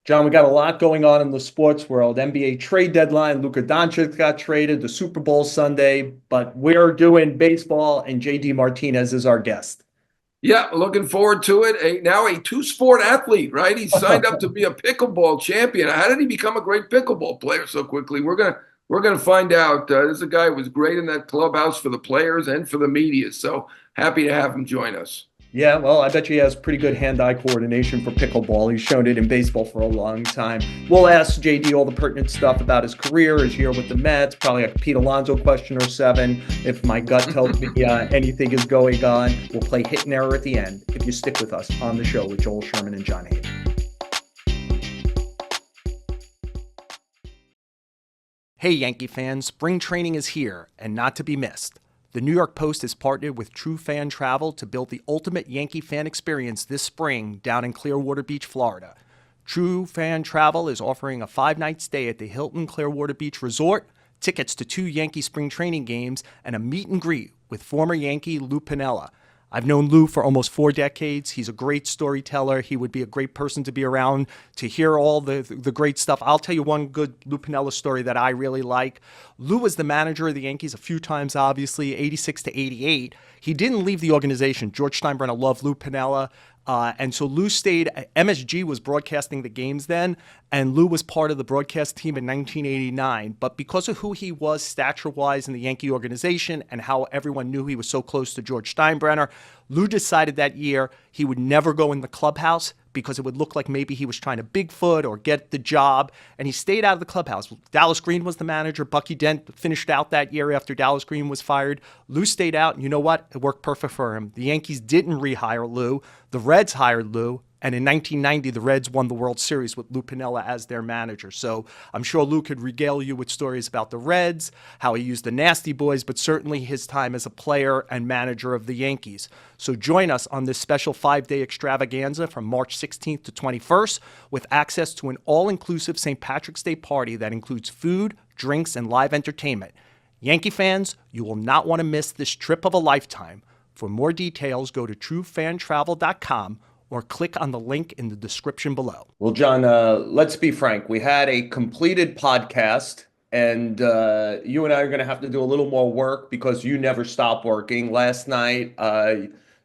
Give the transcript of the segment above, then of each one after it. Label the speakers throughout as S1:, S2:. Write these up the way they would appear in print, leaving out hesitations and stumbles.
S1: John, we got a lot going on in the sports world. NBA trade deadline, Luka Doncic got traded, the Super Bowl Sunday, but we're doing baseball, and JD Martinez is our guest.
S2: Yeah, looking forward to it. Now a two-sport athlete, right? He signed up to be a pickleball champion. How did he become a great pickleball player so quickly? We're gonna find out. This is a guy who was great in that clubhouse for the players and for the media. So happy to have him join us.
S1: Yeah, well, I bet you he has pretty good hand-eye coordination for pickleball. He's shown it in baseball for a long time. We'll ask JD all the pertinent stuff about his career, his year with the Mets, probably a Pete Alonso question or seven. If my gut tells me anything is going on, we'll play hit and error at the end if you stick with us on the show with Joel, Sherman, and Jon Heyman. Hey, Yankee fans, spring training is here and not to be missed. The New York Post has partnered with TrueFan Travel to build the ultimate Yankee fan experience this spring down in Clearwater Beach, Florida. TrueFan Travel is offering a 5-night stay at the Hilton Clearwater Beach Resort, tickets to 2 Yankee spring training games, and a meet and greet with former Yankee Lou Piniella. I've known Lou for almost 4 decades. He's a great storyteller. He would be a great person to be around to hear all the great stuff. I'll tell you one good Lou Piniella story that I really like. Lou was the manager of the Yankees a few times, obviously, 86 to 88. He didn't leave the organization. George Steinbrenner loved Lou Piniella. And so Lou stayed. MSG was broadcasting the games then, and Lou was part of the broadcast team in 1989. But because of who he was stature-wise in the Yankee organization and how everyone knew he was so close to George Steinbrenner, Lou decided that year he would never go in the clubhouse because it would look like maybe he was trying to Bigfoot or get the job, and he stayed out of the clubhouse. Dallas Green was the manager. Bucky Dent finished out that year after Dallas Green was fired. Lou stayed out, and you know what? It worked perfect for him. The Yankees didn't rehire Lou. The Reds hired Lou, and in 1990, the Reds won the World Series with Lou Piniella as their manager. So I'm sure Lou could regale you with stories about the Reds, how he used the Nasty Boys, but certainly his time as a player and manager of the Yankees. So join us on this special 5-day extravaganza from March 16th to 21st with access to an all-inclusive St. Patrick's Day party that includes food, drinks, and live entertainment. Yankee fans, you will not want to miss this trip of a lifetime. For more details, go to truefantravel.com or click on the link in the description below. Well, John, let's be frank. We had a completed podcast, and you and I are going to have to do a little more work because you never stop working. Last night,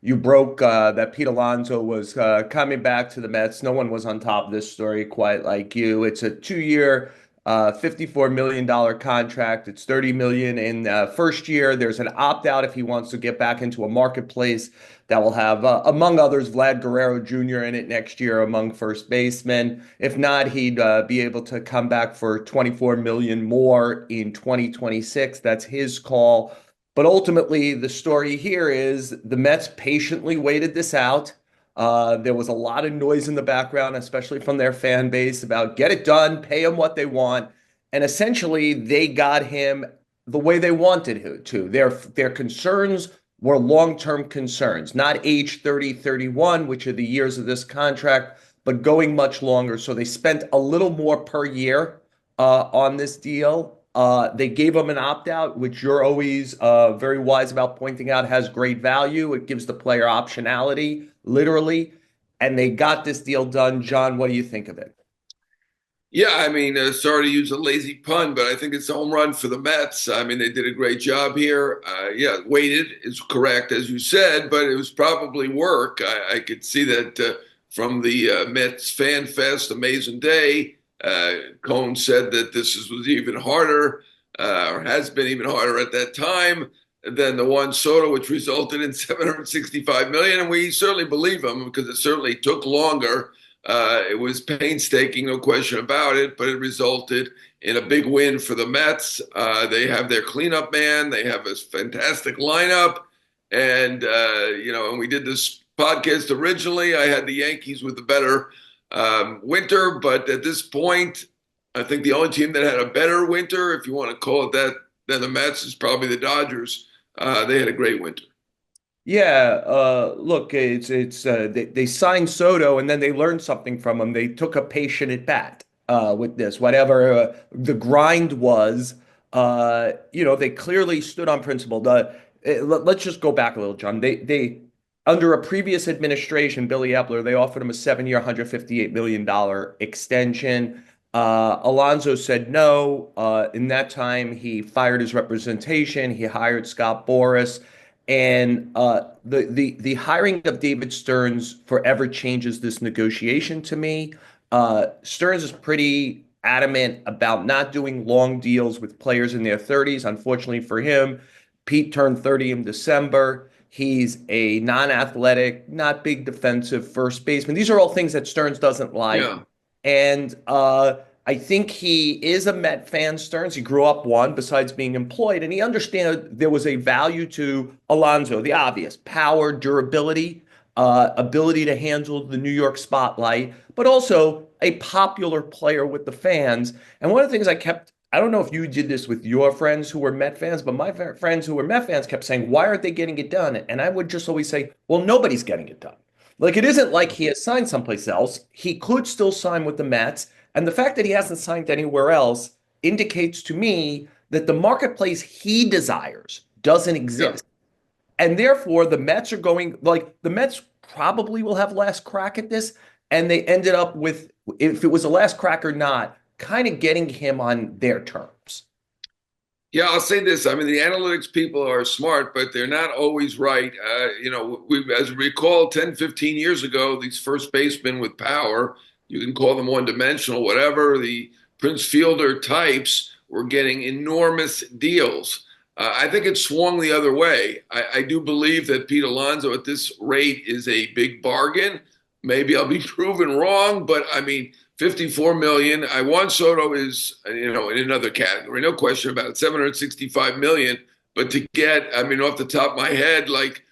S1: you broke that Pete Alonso was coming back to the Mets. No one was on top of this story quite like you. It's a 2-year, $54 million contract. It's $30 million in first year. There's an opt-out if he wants to get back into a marketplace that will have, among others, Vlad Guerrero Jr. in it next year among first basemen. If not, he'd be able to come back for $24 million more in 2026. That's his call. But ultimately, the story here is the Mets patiently waited this out. There was a lot of noise in the background, especially from their fan base, about get it done, pay them what they want. And essentially, they got him the way they wanted to. Their concerns were long-term concerns, not age 30, 31, which are the years of this contract, but going much longer. So they spent a little more per year on this deal. They gave him an opt-out, which you're always very wise about pointing out has great value. It gives the player optionality, literally. And they got this deal done. John, what do you think of it?
S2: Yeah, I mean, sorry to use a lazy pun, but I think it's a home run for the Mets. I mean, they did a great job here. Yeah, waited is correct, as you said, but it was probably work. I could see that from the Mets Fan Fest, Amazing Day. Cohn said that was even harder, or has been even harder at that time than the Juan Soto, which resulted in 765 million. And we certainly believe him because it certainly took longer. It was painstaking, no question about it, but it resulted in a big win for the Mets. They have their cleanup man. They have a fantastic lineup. And when we did this podcast originally, I had the Yankees with the better winter. But at this point, I think the only team that had a better winter, if you want to call it that, than the Mets is probably the Dodgers. They had a great winter.
S1: Yeah, look, they signed Soto and then they learned something from him. They took a patient at bat with this, whatever the grind was. They clearly stood on principle. Let's just go back a little, John. They under a previous administration, Billy Epler, they offered him a 7-year, $158 million extension. Alonso said no. In that time, he fired his representation. He hired Scott Boras. And the hiring of David Stearns forever changes this negotiation to me. Stearns is pretty adamant about not doing long deals with players in their 30s. Unfortunately for him, Pete turned 30 in December. He's a non-athletic, not big defensive first baseman. These are all things that Stearns doesn't like.
S2: Yeah,
S1: And I think he is a Met fan, Stearns. He grew up one, besides being employed, and he understands there was a value to Alonso, the obvious power, durability, ability to handle the New York spotlight, but also a popular player with the fans. And one of the things I don't know if you did this with your friends who were Met fans, but my friends who were Met fans kept saying, why aren't they getting it done? And I would just always say, well, nobody's getting it done. Like, it isn't like he has signed someplace else. He could still sign with the Mets. And the fact that he hasn't signed anywhere else indicates to me that the marketplace he desires doesn't
S2: yeah.
S1: exist. And therefore, the Mets are going, like, the Mets probably will have last crack at this. And they ended up with, if it was a last crack or not, kind of getting him on their terms.
S2: Yeah, I'll say this. I mean, the analytics people are smart, but they're not always right. As we recall, 10, 15 years ago, these first basemen with power, you can call them one-dimensional, whatever, the Prince Fielder types were getting enormous deals. I think it swung the other way. I do believe that Pete Alonso at this rate is a big bargain. Maybe I'll be proven wrong, but I mean, 54 million. Juan Soto is, in another category, no question about it, 765 million. But to get, I mean, off the top of my head, like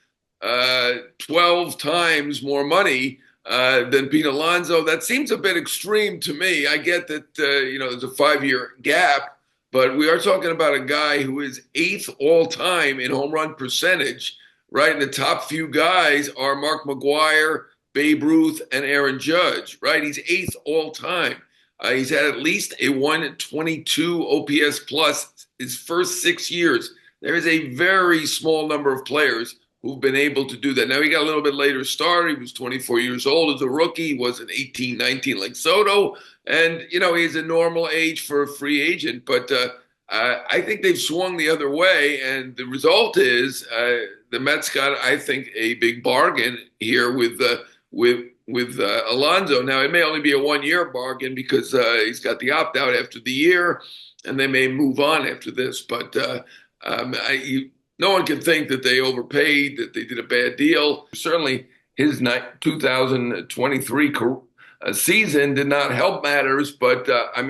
S2: 12 times more money than Pete Alonso, that seems a bit extreme to me. I get that, there's a 5-year gap, but we are talking about a guy who is eighth all time in home run percentage, right? And the top few guys are Mark McGwire, Babe Ruth, and Aaron Judge, right? He's eighth all time. He's had at least a 122 OPS plus his first 6 years. There is a very small number of players who've been able to do that. Now, he got a little bit later start. He was 24 years old as a rookie. He wasn't 18, 19 like Soto. And, he's a normal age for a free agent. But I think they've swung the other way. And the result is the Mets got, I think, a big bargain here with Alonso. Now, it may only be a 1-year bargain because he's got the opt-out after the year, and they may move on after this. But no one can think that they overpaid, that they did a bad deal. Certainly, his 2023 season did not help matters, but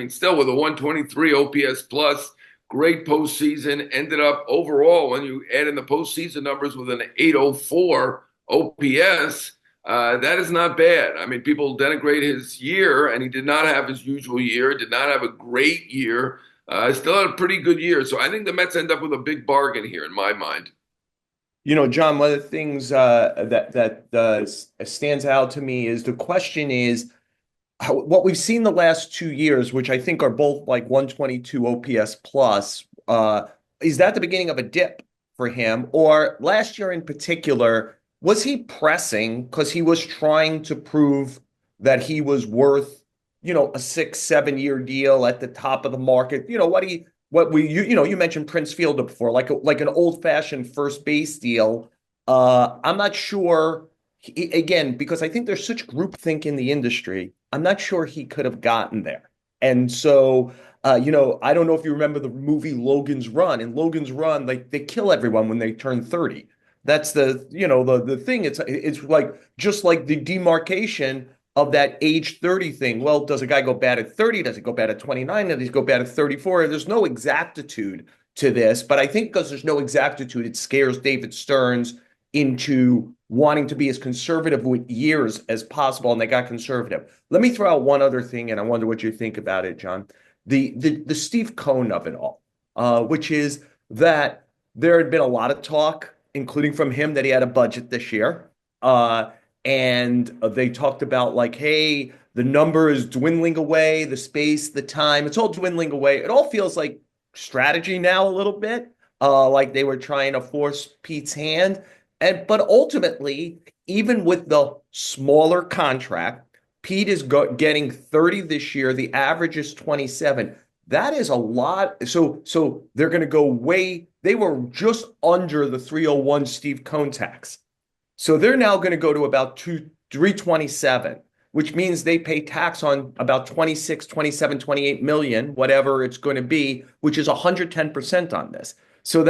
S2: still with a 123 OPS plus, great postseason, ended up overall, when you add in the postseason numbers, with an 804 OPS. That is not bad. I mean, people denigrate his year, and he did not have his usual year, did not have a great year. Still had a pretty good year. So I think the Mets end up with a big bargain here, in my mind.
S1: John, one of the things that stands out to me is the question is what we've seen the last 2 years, which I think are both like 122 OPS plus. Is that the beginning of a dip for him? Or last year in particular, was he pressing because he was trying to prove that he was worth, a 6, 7 year deal at the top of the market? You mentioned Prince Fielder before, like an old fashioned first base deal. I'm not sure. Again, because I think there's such groupthink in the industry, I'm not sure he could have gotten there. And so, I don't know if you remember the movie Logan's Run. In Logan's Run, like they kill everyone when they turn 30. That's the thing. It's like just like the demarcation of that age 30 thing. Well, does a guy go bad at 30? Does he go bad at 29? Does he go bad at 34? There's no exactitude to this, but I think because there's no exactitude, it scares David Stearns into wanting to be as conservative with years as possible, and they got conservative. Let me throw out one other thing, and I wonder what you think about it, John. The Steve Cohen of it all, which is that there had been a lot of talk, including from him, that he had a budget this year. And they talked about like, hey, the number is dwindling away, the space, the time, it's all dwindling away. It all feels like strategy now a little bit, like they were trying to force Pete's hand. but ultimately, even with the smaller contract, Pete is getting 30 this year. The average is 27. That is a lot. So they're going to go way. They were just under the 301 Steve Cohn tax. So they're now going to go to about 327, which means they pay tax on about 26, 27, 28 million, whatever it's going to be, which is 110% on this. So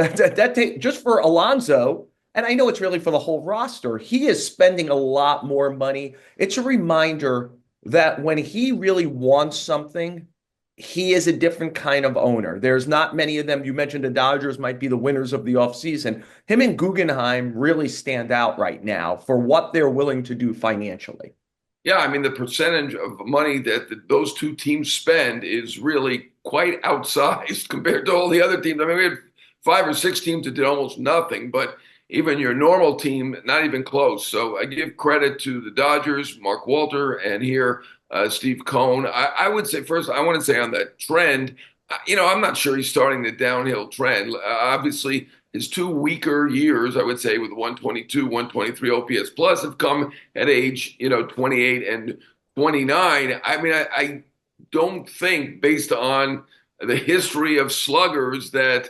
S1: just for Alonso, and I know it's really for the whole roster, he is spending a lot more money. It's a reminder that when he really wants something, he is a different kind of owner. There's not many of them. You mentioned the Dodgers might be the winners of the offseason. Him and Guggenheim really stand out right now for what they're willing to do financially.
S2: Yeah, I mean, the percentage of money that those two teams spend is really quite outsized compared to all the other teams. I mean, we had 5 or 6 teams that did almost nothing, but even your normal team, not even close. So I give credit to the Dodgers, Mark Walter, and here, Steve Cohn. I would say first, I want to say on that trend, I'm not sure he's starting the downhill trend. Obviously, his 2 weaker years, I would say, with 122, 123 OPS plus have come at age, 28 and 29. I mean, I don't think based on the history of sluggers that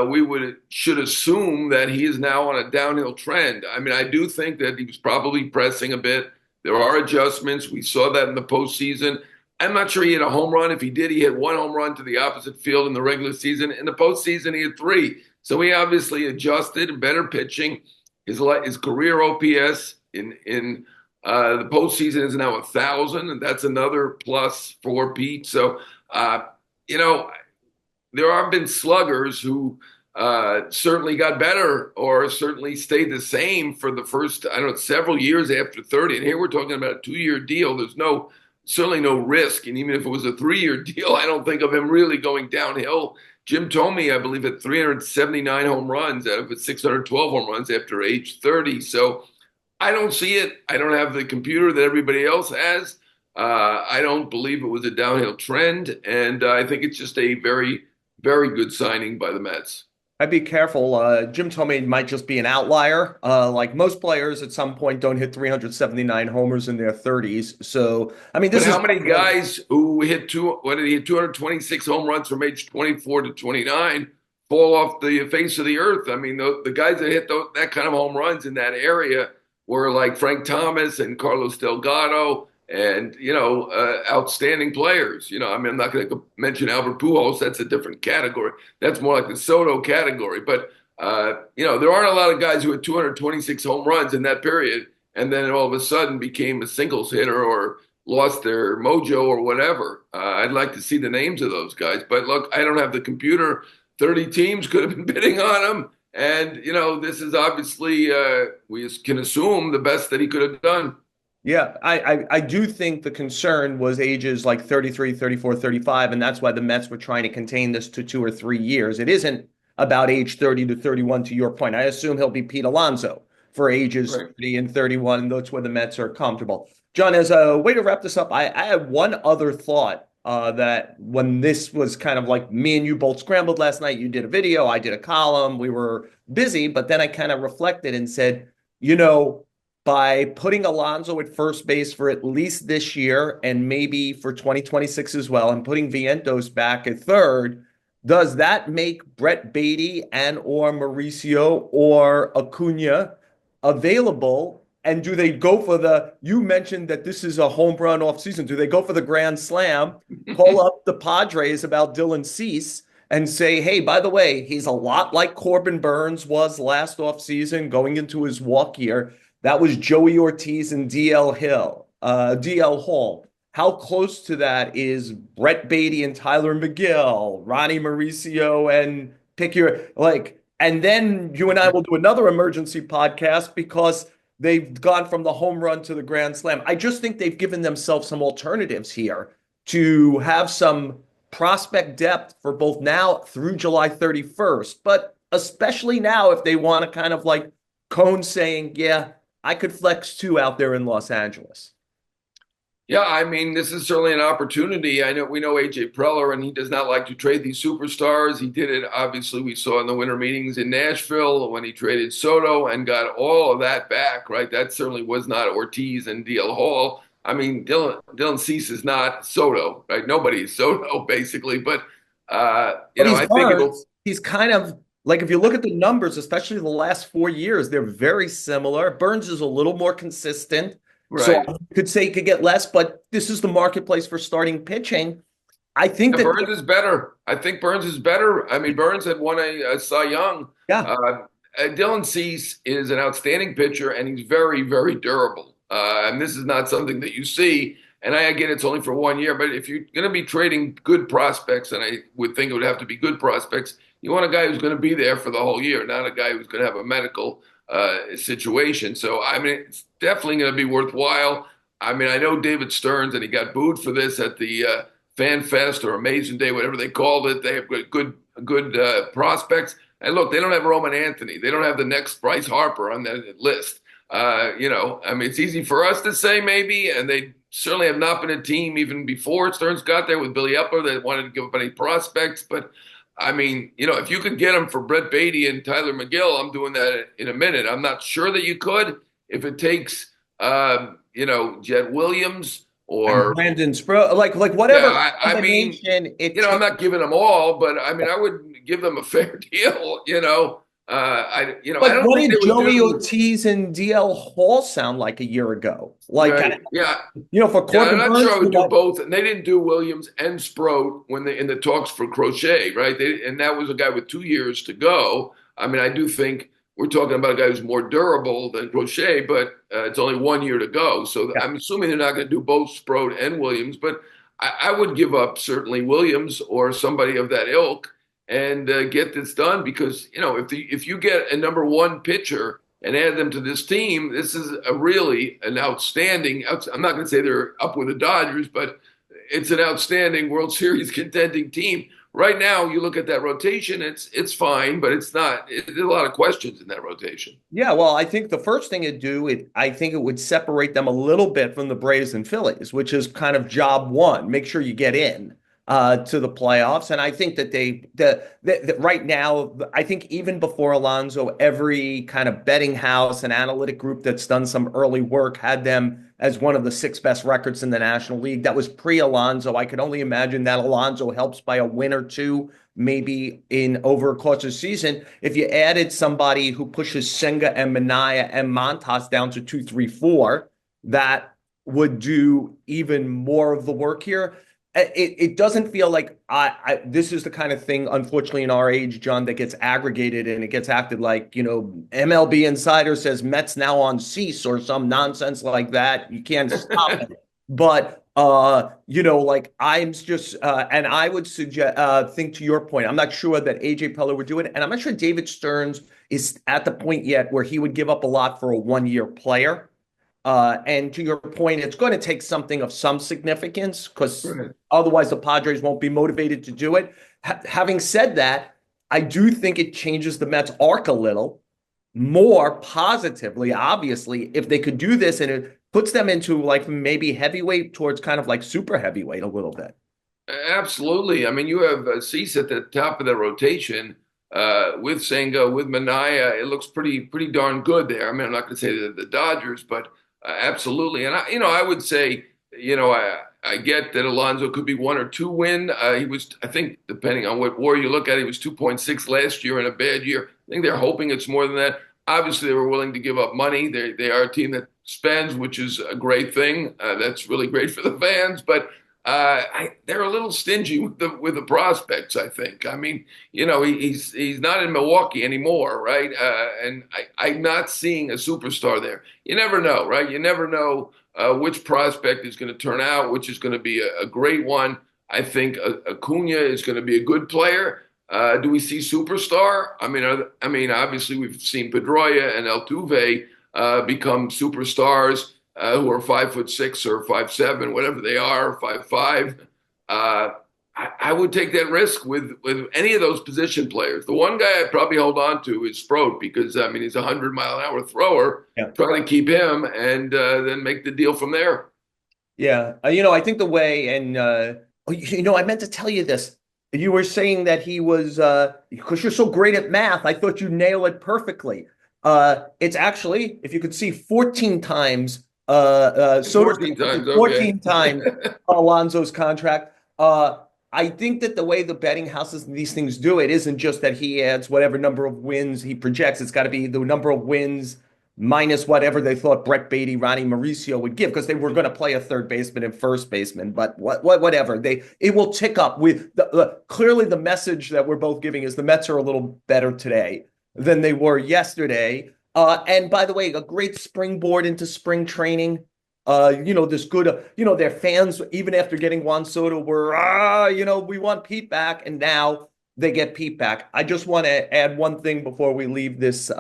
S2: we should assume that he is now on a downhill trend. I mean, I do think that he was probably pressing a bit. There are adjustments. We saw that in the postseason. I'm not sure he hit a home run. If he did, he hit one home run to the opposite field in the regular season. In the postseason, he had 3. So he obviously adjusted, better pitching. His career OPS in the postseason is now 1,000, and that's another plus for Pete. So, you know, there have been sluggers who certainly got better or certainly stayed the same for the first, I don't know, several years after 30. And here we're talking about a 2-year deal. There's certainly no risk. And even if it was a 3-year deal, I don't think of him really going downhill. Jim Thome, I believe, had 379 home runs out of his 612 home runs after age 30. So I don't see it. I don't have the computer that everybody else has. I don't believe it was a downhill trend. And I think it's just a very, very good signing by the Mets.
S1: I'd be careful. Jim Thome might just be an outlier. Like most players at some point don't hit 379 homers in their 30s. So, I mean,
S2: But
S1: this is
S2: how many guys who hit 226 home runs from age 24 to 29 fall off the face of the earth? I mean, the guys that hit that kind of home runs in that area were like Frank Thomas and Carlos Delgado and, outstanding players. I mean, I'm not going to mention Albert Pujols. That's a different category. That's more like the Soto category. But, there aren't a lot of guys who had 226 home runs in that period and then all of a sudden became a singles hitter or lost their mojo or whatever. I'd like to see the names of those guys. But look, I don't have the computer. 30 teams could have been bidding on them. And, this is obviously, we can assume the best that he could have done.
S1: Yeah, I do think the concern was ages like 33, 34, 35, and that's why the Mets were trying to contain this to 2 or 3 years. It isn't about age 30 to 31, to your point. I assume he'll be Pete Alonso for ages
S2: Right.
S1: 30 and 31, and that's where the Mets are comfortable. John, as a way to wrap this up, I had one other thought that when this was kind of like me and you both scrambled last night, you did a video, I did a column, we were busy, but then I kind of reflected and said, by putting Alonso at first base for at least this year and maybe for 2026 as well, and putting Vientos back at third, does that make Brett Beatty and or Mauricio or Acuna available? And do they go for you mentioned that this is a home run offseason. Do they go for the grand slam, call up the Padres about Dylan Cease and say, hey, by the way, he's a lot like Corbin Burns was last offseason going into his walk year. That was Joey Ortiz and DL Hall. How close to that is Brett Beatty and Tyler McGill, Ronnie Mauricio and and then you and I will do another emergency podcast because they've gone from the home run to the grand slam. I just think they've given themselves some alternatives here to have some prospect depth for both now through July 31st, but especially now if they want to kind of like Cone saying, yeah, I could flex 2 out there in Los Angeles.
S2: Yeah, I mean, this is certainly an opportunity. I know we know AJ Preller, and he does not like to trade these superstars. He did it, obviously, we saw in the winter meetings in Nashville when he traded Soto and got all of that back, right? That certainly was not Ortiz and DL Hall. I mean, Dylan Cease is not Soto, right? Nobody's Soto, basically. But
S1: But he's
S2: I think it'll
S1: Burns. He's kind of like if you look at the numbers, especially the last 4 years, they're very similar. Burns is a little more consistent. So
S2: right.
S1: I could say he could get less, but this is the marketplace for starting pitching. I think
S2: Yeah,
S1: that,
S2: Burns is better. I think Burns is better. I mean, Burns had won a Cy Young.
S1: yeah,
S2: Uh, Dylan Cease is an outstanding pitcher, and he's very, very durable. And this is not something that you see. And I get it's only for 1 year, but if you're going to be trading good prospects, and I would think it would have to be good prospects, you want a guy who's going to be there for the whole year, not a guy who's going to have a medical situation. So, I mean, it's definitely going to be worthwhile. I mean, I know David Stearns, and he got booed for this at the Fan Fest or Amazing Day, whatever they called it. They have good prospects. And look, they don't have Roman Anthony. They don't have the next Bryce Harper on that list. I mean, it's easy for us to say maybe, and they certainly have not been a team even before Stearns got there with Billy Epler that wanted to give up any prospects. But I mean, if you could get them for Brett Beatty and Tyler McGill, I'm doing that in a minute. I'm not sure that you could if it takes, Jet Williams
S1: and
S2: or
S1: Brandon Spro, like
S2: yeah,
S1: whatever
S2: I mean,
S1: combination it
S2: I'm
S1: takes.
S2: not giving them all, but I mean, I would give them a fair deal. I
S1: But
S2: don't
S1: what
S2: think they
S1: did
S2: would
S1: Joey
S2: do
S1: Ortiz and DL Hall sound like a year ago? Like,
S2: right. Yeah,
S1: for
S2: yeah. I'm
S1: Corbin
S2: not sure
S1: Burns,
S2: I
S1: we
S2: would do
S1: got
S2: both, and they didn't do Williams and Sproat when they in the talks for Crochet, right? And that was a guy with 2 years to go. I mean, I do think we're talking about a guy who's more durable than Crochet, but it's only 1 year to go. So
S1: yeah.
S2: I'm assuming they're not going to do both Sproat and Williams, but I would give up certainly Williams or somebody of that ilk and get this done because if you get a number one pitcher and add them to this team, this is really an outstanding. I'm not going to say they're up with the Dodgers, but it's an outstanding World Series contending team. Right now, you look at that rotation; it's fine, but it's not. There's a lot of questions in that rotation.
S1: Yeah, well, I think the first thing it'd do, I think it would separate them a little bit from the Braves and Phillies, which is kind of job one. Make sure you get in to the playoffs. And I think that right now, I think even before Alonso, every kind of betting house and analytic group that's done some early work had them as one of the six best records in the National League. That was pre-Alonso. I could only imagine that Alonso helps by a win or two maybe in over a course of the season. If you added somebody who pushes Senga and Minaya and Montas down to 2, 3, 4, that would do even more of the work here. It doesn't feel like this is the kind of thing, unfortunately, in our age, John, that gets aggregated and it gets acted like, MLB Insider says Mets now on cease or some nonsense like that. You can't stop it. But like I'm just and I would suggest think to your point, I'm not sure that AJ Preller would do it, and I'm not sure David Stearns is at the point yet where he would give up a lot for a 1 year player. And to your point, it's going to take something of some significance because
S2: Right.
S1: otherwise the Padres won't be motivated to do it. Having said that, I do think it changes the Mets' arc a little more positively, obviously, if they could do this and it puts them into like maybe heavyweight towards kind of like super heavyweight a little bit.
S2: Absolutely. I mean, you have Cease at the top of the rotation with Senga, with Minaya. It looks pretty darn good there. I mean, I'm not going to say the Dodgers, but absolutely. And I would say, I get that Alonso could be 1 or 2 win. He was, I think, depending on what WAR you look at, he was 2.6 last year in a bad year. I think they're hoping it's more than that. Obviously, they were willing to give up money. They are a team that spends, which is a great thing. That's really great for the fans, but. They're a little stingy with the prospects, I think. I mean, he's not in Milwaukee anymore, right? And I'm not seeing a superstar there. You never know, right? You never know which prospect is going to turn out, which is going to be a great one. I think Acuna is going to be a good player. Do we see superstar? I mean, obviously we've seen Pedroia and Altuve become superstars who are 5'6" or 5'7", whatever they are, 5'5". I would take that risk with any of those position players. The one guy I'd probably hold on to is Sproat because I mean he's a 100-mile-an-hour thrower.
S1: Yeah.
S2: Try to keep him and then make the deal from there.
S1: Yeah, I think the way, and I meant to tell you this. You were saying that he was because you're so great at math. I thought you nail it perfectly. It's actually, if you could see, 14 times. Soto's
S2: 14 times, okay.
S1: 14 times Alonso's contract. I think that the way the betting houses and these things do it isn't just that he adds whatever number of wins he projects. It's got to be the number of wins minus whatever they thought Brett Beatty, Ronnie Mauricio would give, because they were going to play a third baseman and first baseman. But whatever, it will tick up. With clearly the message that we're both giving is the Mets are a little better today than they were yesterday. And by the way, a great springboard into spring training. This good, their fans, even after getting Juan Soto, were, we want Pete back. And now they get Pete back. I just want to add one thing before we leave this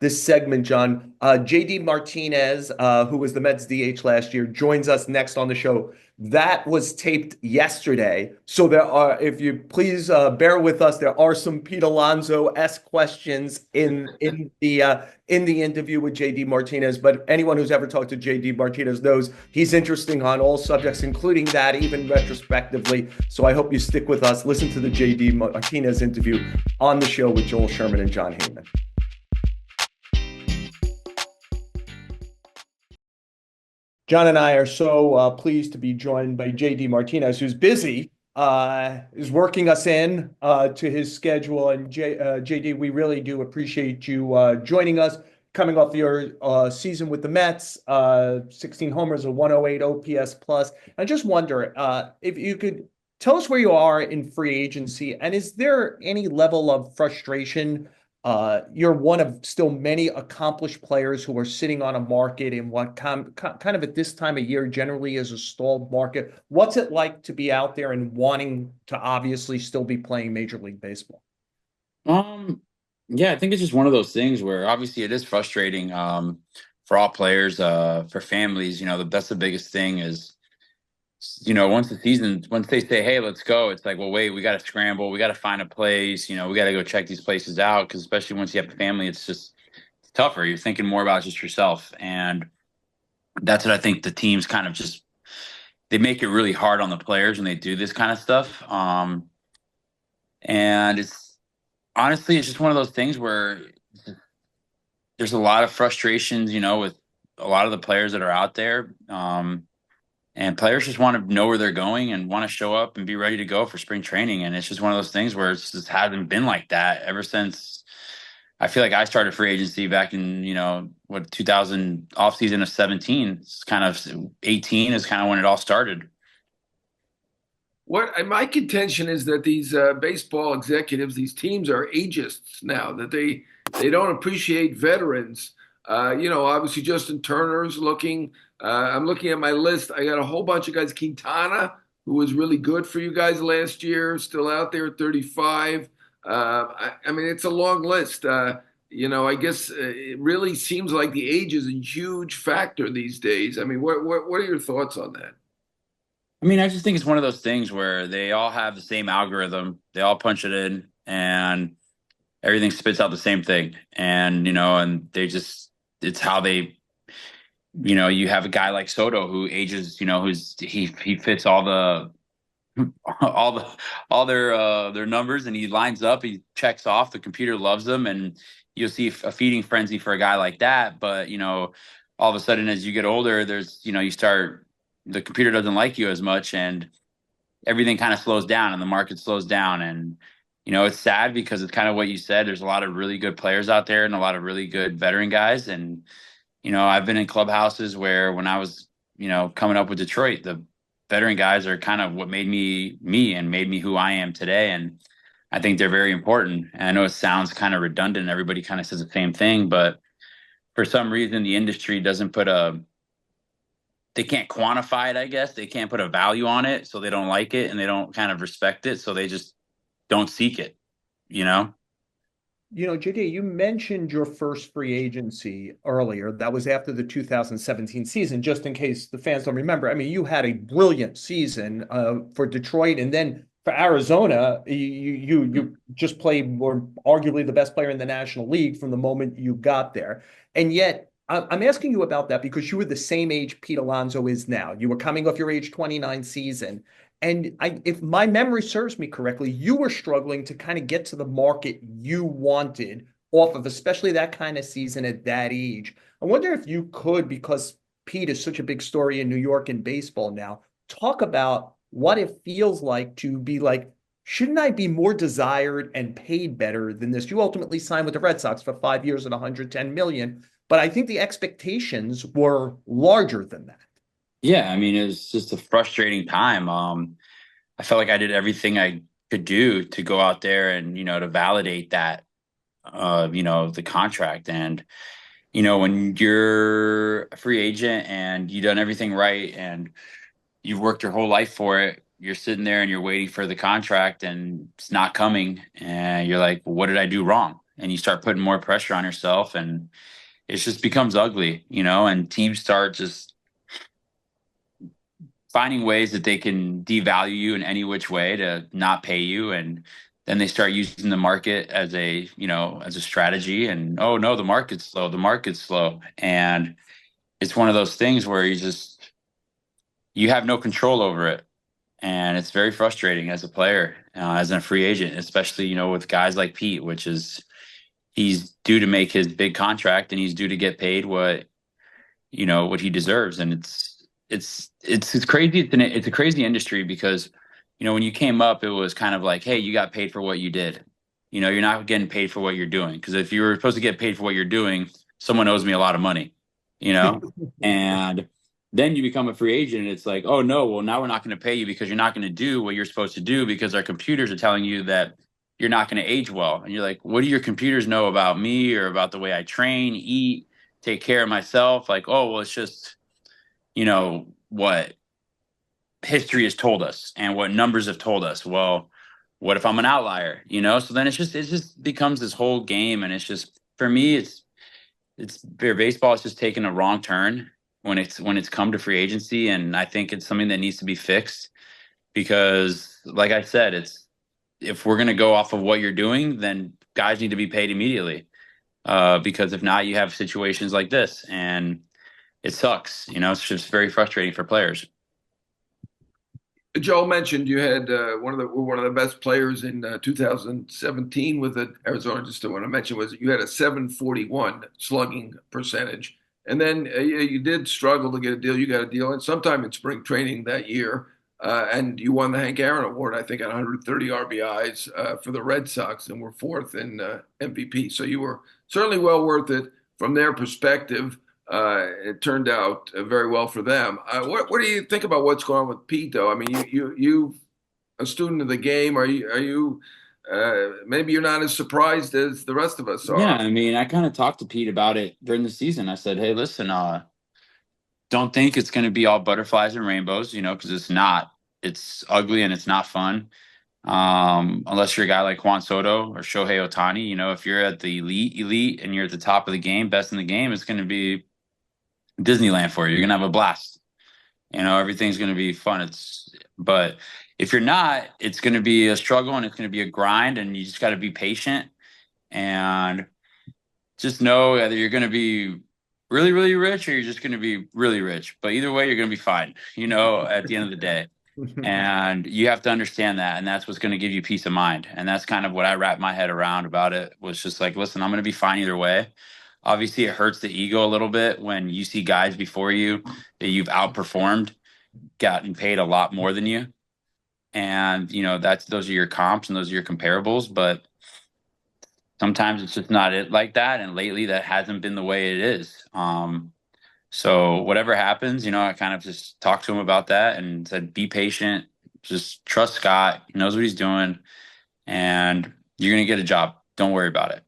S1: segment, John. JD Martinez, who was the Mets DH last year, joins us next on the show. That was taped yesterday. So there are, if you please bear with us, there are some Pete Alonso-esque questions in the interview with JD Martinez. But anyone who's ever talked to JD Martinez knows he's interesting on all subjects, including that, even retrospectively. So I hope you stick with us. Listen to the JD Martinez interview on the show with Joel Sherman and Jon Heyman. John and I are so pleased to be joined by JD Martinez, who's busy, is working us in to his schedule. And JD, we really do appreciate you joining us, coming off your season with the Mets, 16 homers, a 108 OPS plus. I just wonder if you could tell us where you are in free agency, and is there any level of frustration? You're one of still many accomplished players who are sitting on a market in what kind of at this time of year generally is a stalled market. What's it like to be out there and wanting to obviously still be playing Major League Baseball?
S3: Um, yeah, I think it's just one of those things where obviously it is frustrating for all players, for families. That's the biggest thing is, once they say, hey, let's go, it's like, well, wait, we got to scramble. We got to find a place. We got to go check these places out because especially once you have a family, it's tougher. You're thinking more about just yourself. And that's what I think the teams kind of just, they make it really hard on the players when they do this kind of stuff. And it's honestly, it's just one of those things where there's a lot of frustrations, with a lot of the players that are out there. And players just want to know where they're going and want to show up and be ready to go for spring training. And it's just one of those things where it just hasn't been like that ever since I feel like I started free agency back in, 2000 offseason of 17. It's kind of 18 is kind of when it all started.
S2: What my contention is that these baseball executives, these teams are ageists now, that they don't appreciate veterans. Obviously Justin Turner's looking. I'm looking at my list. I got a whole bunch of guys. Quintana, who was really good for you guys last year, still out there at 35. I mean, it's a long list. I guess it really seems like the age is a huge factor these days. I mean, what are your thoughts on that?
S3: I mean, I just think it's one of those things where they all have the same algorithm. They all punch it in and everything spits out the same thing. And they just, it's how they, you have a guy like Soto who ages, he fits all the all their numbers and he lines up, he checks off, the computer loves them, and you'll see a feeding frenzy for a guy like that. But all of a sudden as you get older, there's the computer doesn't like you as much and everything kind of slows down and the market slows down. And it's sad because it's kind of what you said, there's a lot of really good players out there and a lot of really good veteran guys. And I've been in clubhouses where when I was coming up with Detroit, the veteran guys are kind of what made me me and made me who I am today. And I think they're very important. And I know it sounds kind of redundant. Everybody kind of says the same thing, but for some reason, the industry doesn't they can't quantify it, I guess. They can't put a value on it. So they don't like it and they don't kind of respect it. So they just don't seek it, you know?
S1: JD, you mentioned your first free agency earlier. That was after the 2017 season, just in case the fans don't remember. I mean, you had a brilliant season for Detroit, and then for Arizona, you just played, were arguably the best player in the National League from the moment you got there. And yet, I'm asking you about that because you were the same age Pete Alonso is now. You were coming off your age 29 season. And if my memory serves me correctly, you were struggling to kind of get to the market you wanted off of, especially that kind of season at that age. I wonder if you could, because Pete is such a big story in New York and baseball now, talk about what it feels like to be like, shouldn't I be more desired and paid better than this? You ultimately signed with the Red Sox for 5 years at 110 million, but I think the expectations were larger than that.
S3: Yeah, I mean, it was just a frustrating time. I felt like I did everything I could do to go out there and, to validate that, the contract. And, when you're a free agent and you've done everything right and you've worked your whole life for it, you're sitting there and you're waiting for the contract and it's not coming. And you're like, well, what did I do wrong? And you start putting more pressure on yourself and it just becomes ugly, and teams start just finding ways that they can devalue you in any which way to not pay you. And then they start using the market as a strategy. And, oh no, the market's slow. And it's one of those things where you have no control over it. And it's very frustrating as a player, as a free agent, especially, with guys like Pete, which is he's due to make his big contract and he's due to get paid what he deserves. And it's crazy. It's a crazy industry because, when you came up, it was kind of like, hey, you got paid for what you did. You're not getting paid for what you're doing. Because if you were supposed to get paid for what you're doing, someone owes me a lot of money, and then you become a free agent and it's like, oh no, well now we're not going to pay you because you're not going to do what you're supposed to do because our computers are telling you that you're not going to age well. And you're like, what do your computers know about me or about the way I train, eat, take care of myself? Like, oh, well, it's just, what history has told us and what numbers have told us. Well, what if I'm an outlier? So then it just becomes this whole game. And it's just, for me, it's baseball is just taking a wrong turn when it's come to free agency. And I think it's something that needs to be fixed because, like I said, if we're going to go off of what you're doing, then guys need to be paid immediately. Because if not, you have situations like this and it sucks. It's just very frustrating for players.
S2: Joel mentioned you had one of the best players in 2017 with Arizona. Just want to mention was you had a 741 slugging percentage, and then you did struggle to get a deal. You got a deal, and sometime in spring training that year, and you won the Hank Aaron Award, I think, at 130 RBIs for the Red Sox, and were fourth in MVP. So you were certainly well worth it from their perspective. It turned out very well for them. What do you think about what's going on with Pete, though? I mean, you a student of the game. Are you maybe you're not as surprised as the rest of us are?
S3: Yeah, I mean, I kind of talked to Pete about it during the season. I said, hey, listen, don't think it's going to be all butterflies and rainbows, because it's not. It's ugly and it's not fun. Unless you're a guy like Juan Soto or Shohei Ohtani, if you're at the elite and you're at the top of the game, best in the game, it's going to be Disneyland for you. You're going to have a blast. Everything's going to be fun. But if you're not, it's going to be a struggle and it's going to be a grind and you just got to be patient and just know either you're going to be really, really rich or you're just going to be really rich. But either way, you're going to be fine, at the end of the day. And you have to understand that. And that's what's going to give you peace of mind. And that's kind of what I wrapped my head around about it was just like, listen, I'm going to be fine either way. Obviously, it hurts the ego a little bit when you see guys before you that you've outperformed, gotten paid a lot more than you. And, those are your comps and those are your comparables. But sometimes it's just not it like that. And lately that hasn't been the way it is. So whatever happens, I kind of just talked to him about that and said, be patient, just trust Scott. He knows what he's doing and you're going to get a job. Don't worry about it.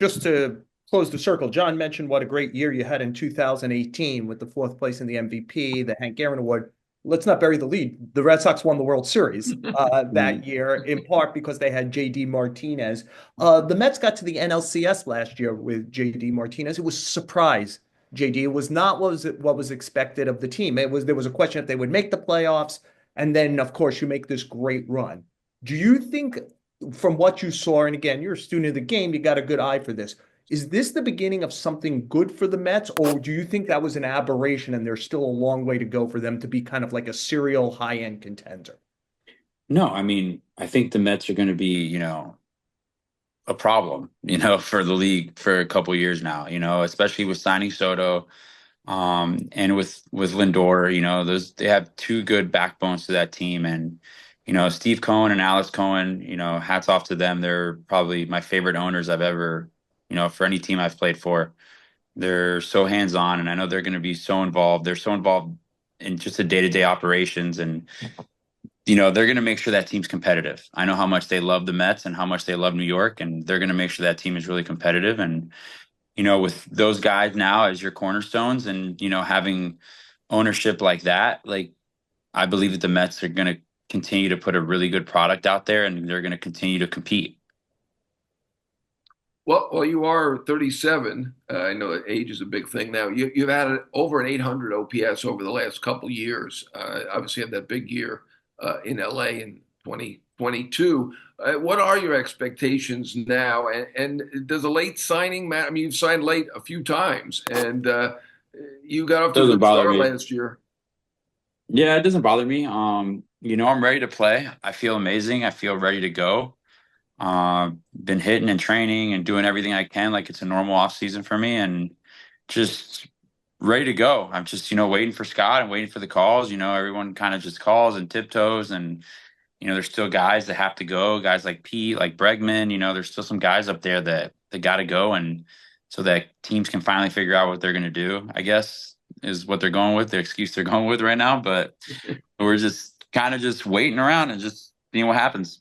S1: Just to close the circle, John mentioned what a great year you had in 2018 with the fourth place in the MVP, the Hank Aaron Award. Let's not bury the lead. The Red Sox won the World Series that year, in part because they had J.D. Martinez. The Mets got to the NLCS last year with J.D. Martinez. It was a surprise, J.D. It was not what was expected of the team. There was a question if they would make the playoffs, and then, of course, you make this great run. Do you think, from what you saw, and again, you're a student of the game, you got a good eye for this, Is this the beginning of something good for the Mets, or do you think that was an aberration and there's still a long way to go for them to be kind of like a serial high-end contender?
S3: No, I mean, I think the Mets are going to be, a problem, for the league for a couple years now, especially with signing Soto, and with Lindor, they have two good backbones to that team. And, Steve Cohen and Alex Cohen, hats off to them. They're probably my favorite owners I've ever, for any team I've played for. They're so hands-on, and I know they're going to be so involved. They're so involved in just the day-to-day operations, and they're going to make sure that team's competitive. I know how much they love the Mets and how much they love New York, and they're going to make sure that team is really competitive. And, with those guys now as your cornerstones and, having ownership like that, like, I believe that the Mets are going to continue to put a really good product out there, and they're going to continue to compete.
S2: Well, you are 37. I know that age is a big thing now. You've had over an 800 OPS over the last couple years. Obviously, had that big year in LA in 2022. What are your expectations now? And does a late signing matter? I mean, you've signed late a few times, and you got off to a
S3: Doesn't
S2: good
S3: bother
S2: start
S3: me.
S2: last year.
S3: Yeah, it doesn't bother me. I'm ready to play. I feel amazing. I feel ready to go. Been hitting and training and doing everything I can like it's a normal off season for me, and just ready to go. I'm just, waiting for Scott and waiting for the calls. Everyone kind of just calls and tiptoes, and there's still guys that have to go, guys like Pete, like Bregman. There's still some guys up there that got to go, and so that teams can finally figure out what they're going to do, I guess, is what they're going with, the excuse they're going with right now. But we're just kind of just waiting around and just seeing what happens.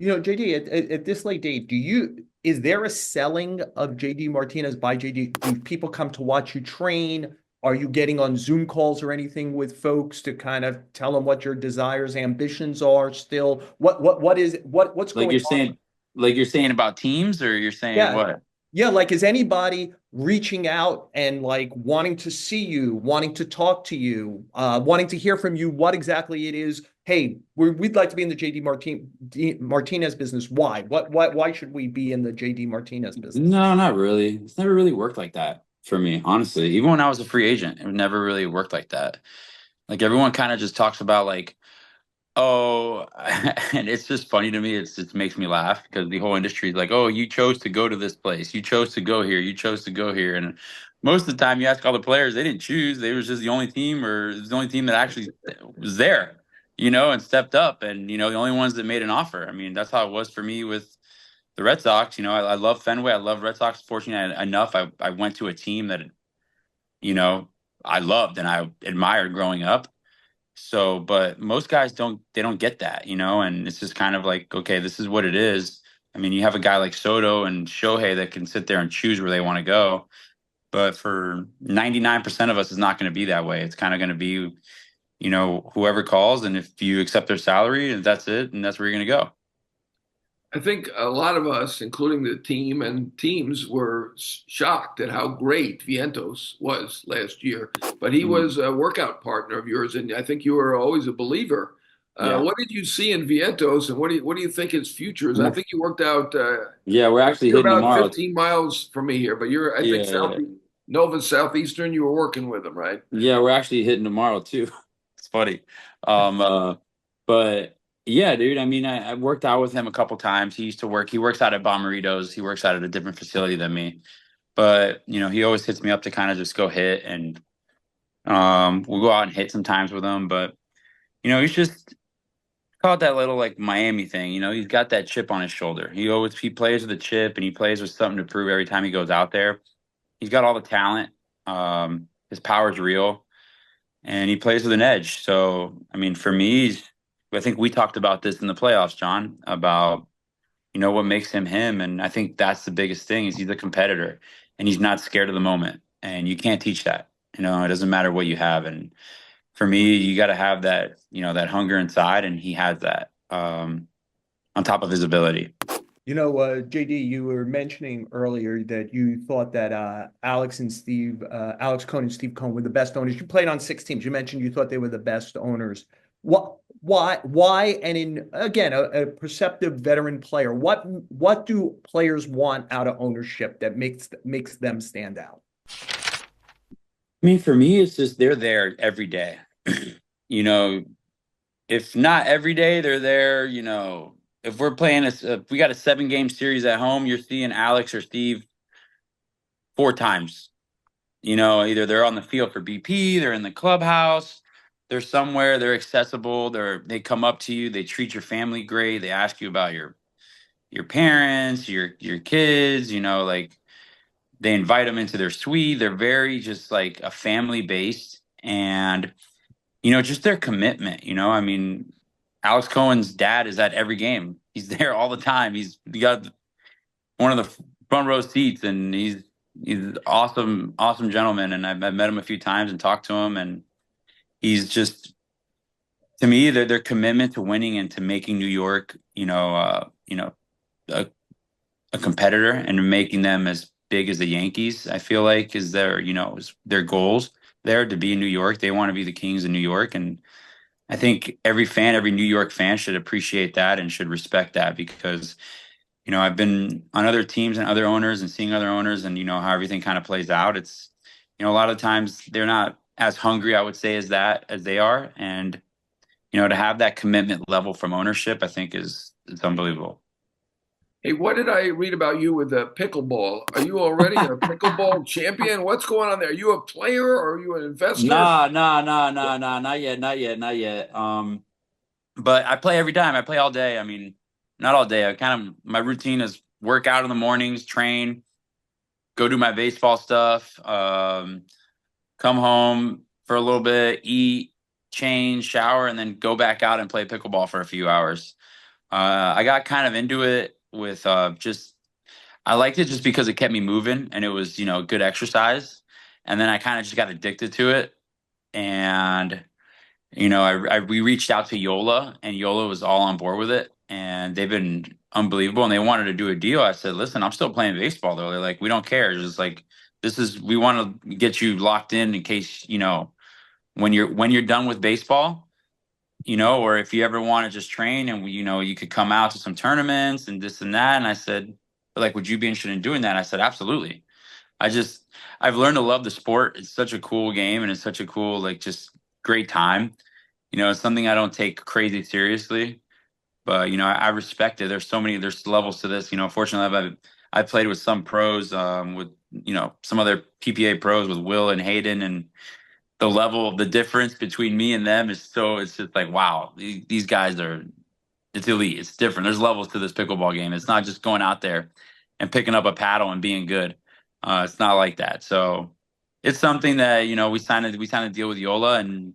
S1: JD, at this late date, is there a selling of JD Martinez by JD? Do people come to watch you train? Are you getting on Zoom calls or anything with folks to kind of tell them what your desires, ambitions are still? What's
S3: Like
S1: going
S3: you're
S1: on?
S3: saying, like you're saying about teams, or you're saying
S1: Yeah.
S3: what?
S1: Yeah, like is anybody reaching out and like wanting to see you, wanting to talk to you, wanting to hear from you what exactly it is? Hey, we'd like to be in the Martinez business. Why? Why should we be in the JD Martinez business?
S3: No, not really. It's never really worked like that for me, honestly. Even when I was a free agent, it never really worked like that. Like everyone kind of just talks about like, oh, and it's just funny to me. It makes me laugh because the whole industry is like, oh, you chose to go to this place, you chose to go here, you chose to go here, and most of the time you ask all the players, they didn't choose. They was just the only team, or it was the only team that actually was there, and stepped up, and the only ones that made an offer. I mean, that's how it was for me with the Red Sox. I love Fenway. I love Red Sox. Fortunately enough, I went to a team that, you know, I loved and I admired growing up. So, but most guys they don't get that, and it's just kind of like, okay, this is what it is. I mean, you have a guy like Soto and Shohei that can sit there and choose where they want to go. But for 99% of us, it's not going to be that way. It's kind of going to be, whoever calls. And if you accept their salary, and that's it, and that's where you're going to go.
S2: I think a lot of us, including the team and teams, were shocked at how great Vientos was last year. But he
S3: Mhm.
S2: was a workout partner of yours, and I think you were always a believer.
S3: Yeah.
S2: What did you see in Vientos, and what do you think his future is? I think you worked out.
S3: Yeah, we're actually
S2: You're
S3: hitting
S2: about
S3: tomorrow.
S2: 15 miles from me here, but you're, I think,
S3: Yeah,
S2: Nova Southeastern. You were working with him, right?
S3: yeah, we're actually hitting tomorrow too. It's funny. Um, uh, but yeah, dude, I mean, I worked out with him a couple times. He works out at Bomberitos. He works out at a different facility than me. But, he always hits me up to kind of just go hit, and we'll go out and hit sometimes with him. But, he's just called that little like Miami thing. He's got that chip on his shoulder. He plays with a chip, and he plays with something to prove every time he goes out there. He's got all the talent. His power's real, and he plays with an edge. So, I mean, for me, I think we talked about this in the playoffs, John, about what makes him him, and I think that's the biggest thing is he's a competitor, and he's not scared of the moment, and you can't teach that. It doesn't matter what you have, and for me, you got to have that, hunger inside, and he has that on top of his ability.
S1: JD, you were mentioning earlier that you thought that Alex Cohen and Steve Cohen were the best owners. You played on 6 teams. You mentioned you thought they were the best owners. Why, and in again, a perceptive veteran player, what do players want out of ownership that makes them stand out?
S3: I mean, for me, it's just they're there every day. You know, if not every day, they're there. You know, if we're playing if we got a 7-game series at home, you're seeing Alex or Steve 4 times. You know, either they're on the field for BP, they're in the clubhouse, they're somewhere, they're accessible, they come up to you, they treat your family great, they ask you about your parents, your kids, you know, like they invite them into their suite. They're very just like a family based, and you know, just their commitment, you know. I mean, Alex Cohen's dad is at every game. He's there all the time. He got one of the front row seats, and he's awesome gentleman. And I've met him a few times and talked to him, and he's just, to me, their commitment to winning and to making New York, a, a competitor and making them as big as the Yankees. I feel like is their goals there to be in New York. They want to be the Kings of New York, and I think every New York fan should appreciate that and should respect that because, you know, I've been on other teams and other owners and seeing other owners and, you know, how everything kind of plays out. It's, you know, a lot of times they're not as hungry, I would say, as they are. And, you know, to have that commitment level from ownership, I think it's unbelievable.
S2: Hey, what did I read about you with the pickleball? Are you already a pickleball champion? What's going on there? Are you a player or are you an investor?
S3: Nah, not yet, not yet, not yet. But I play every time. I play all day. I mean, not all day. My routine is work out in the mornings, train, go do my baseball stuff, come home for a little bit, eat, change, shower, and then go back out and play pickleball for a few hours. I got kind of into it with I liked it just because it kept me moving and it was, you know, good exercise. And then I kind of just got addicted to it. And, you know, we reached out to Yola and Yola was all on board with it. And they've been unbelievable. And they wanted to do a deal. I said, listen, I'm still playing baseball though. They're like, we don't care. It's just like, we want to get you locked in case, you know, when you're done with baseball, you know, or if you ever want to just train and you know, you could come out to some tournaments and this and that. And I said, like, would you be interested in doing that? I said, absolutely. I've learned to love the sport. It's such a cool game and it's such a cool, like, just great time. You know, it's something I don't take crazy seriously, but you know, I respect it. There's levels to this. You know, fortunately, I played with some pros, with, you know, some other PPA pros with Will and Hayden, and the difference between me and them it's just like, wow, these guys it's elite. It's different. There's levels to this pickleball game. It's not just going out there and picking up a paddle and being good. It's not like that. So it's something that, you know, we signed a deal with Yola and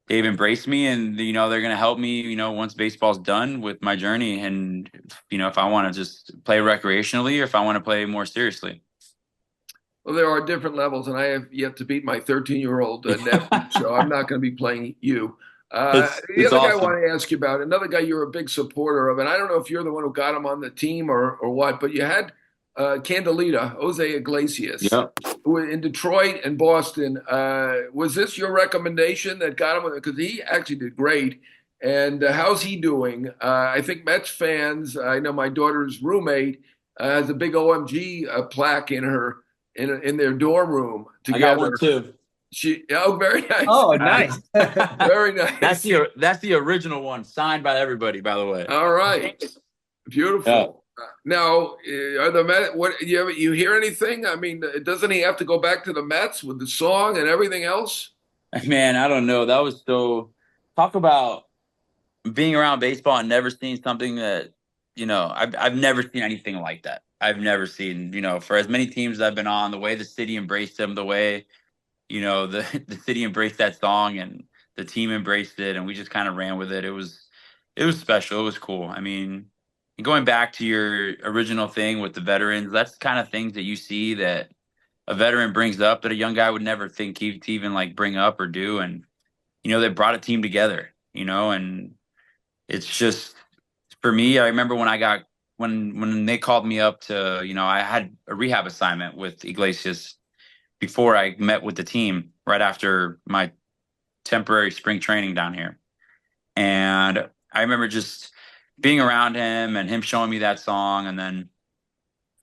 S3: they've embraced me and, you know, they're going to help me, you know, once baseball's done with my journey. And, you know, if I want to just play recreationally or if I want to play more seriously.
S2: Well, there are different levels, and I have yet to beat my 13-year-old nephew, so I'm not going to be playing you. The
S3: It's
S2: other guy I
S3: awesome.
S2: want to ask you about, another guy you're a big supporter of, and I don't know if you're the one who got him on the team or what, but you had Candelita, Jose Iglesias,
S3: Yep.
S2: in Detroit and Boston. Was this your recommendation that got him? Because he actually did great. And how's he doing? I think Mets fans, I know my daughter's roommate has a big OMG plaque in their dorm room together.
S3: I got one too.
S2: Very nice.
S1: Oh, nice.
S2: Very nice.
S3: That's the original one, signed by everybody, by the way.
S2: All right. Beautiful.
S3: Yeah.
S2: Now, are the Mets, what you hear anything? I mean, doesn't he have to go back to the Mets with the song and everything else?
S3: Man, I don't know. That was so, talk about being around baseball and never seeing something that, you know, I've never seen anything like that. I've never seen, you know, for as many teams I've been on, the way the city embraced them, the way, you know, the city embraced that song and the team embraced it and we just kind of ran with it. It was special. It was cool. I mean, going back to your original thing with the veterans, that's the kind of things that you see that a veteran brings up that a young guy would never think to even like bring up or do. And, you know, they brought a team together, you know, and it's just, for me, I remember when they called me up to, you know, I had a rehab assignment with Iglesias before I met with the team right after my temporary spring training down here. And I remember just being around him and him showing me that song. And then